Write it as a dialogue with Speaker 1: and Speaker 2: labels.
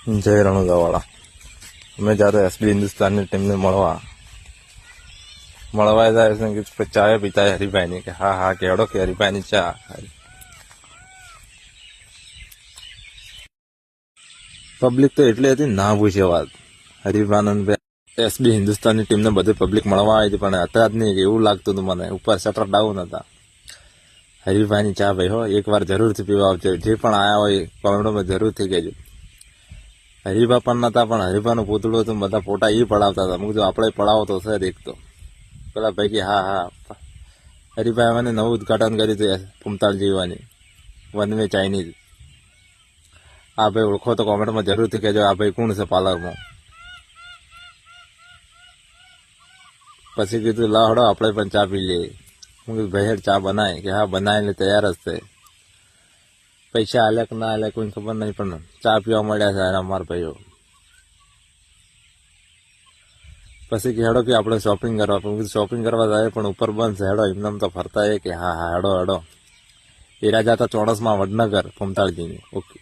Speaker 1: જય રણુજાવાળા. અમે જ્યારે એસબી હિન્દુસ્તાનની ટીમને મળવા જાય છે કે ચા પીતા હરિભાઈની કે હા કેવડો કે હરિભાઈની ચા. પબ્લિક તો એટલી હતી ના પૂછે વાત. હરિભાઈ એસબી હિન્દુસ્તાનની ટીમને બધી પબ્લિક મળવા આવી હતી, પણ હતા જ નહીં. એવું લાગતું હતું મને. ઉપર શટર ડાઉન હતા. હરિભાઈની ચા ભાઈ હો, એકવાર જરૂરથી પીવા આવજો. જે પણ આયા હોય કોમેન્ટમાં જરૂરથી કહેજો. હરિભા પણ નતા, પણ હરિભાનું પૂતળું હતું. બધા ફોટા એ પડાવતા હતા. મું આપણે પડાવો તો છે દેખતો. પેલા ભાઈ કે હા હરિભાઈ મને નવું ઉદઘાટન કર્યું હતું પુમતાળ જીવવાની વન વે ચાઇનીઝ. આ ભાઈ ઓળખો તો કોમેન્ટમાં જરૂરથી કહેજો આ ભાઈ કોણ છે પાર્લરમાં. પછી કીધું લા હડો આપણે પણ ચા પી લઈએ. હું કીધું ભાઈ ચા બનાય કે હા બનાવીને તૈયાર જ છે. પૈસા આલ્યા કે ના આલ્યા કોઈ ખબર નહીં, પણ ચા પીવા મળ્યા છે અમારા ભાઈઓ. પછી કે હેડો કે આપણે શોપિંગ કરવા, પણ શોપિંગ કરવા જાય પણ ઉપર બંધ છે. હેડો એમને તો ફરતા કે હા હેડો. એ રાજા હતા ચોણસમાં વડનગર પુમતાળજીની. ઓકે.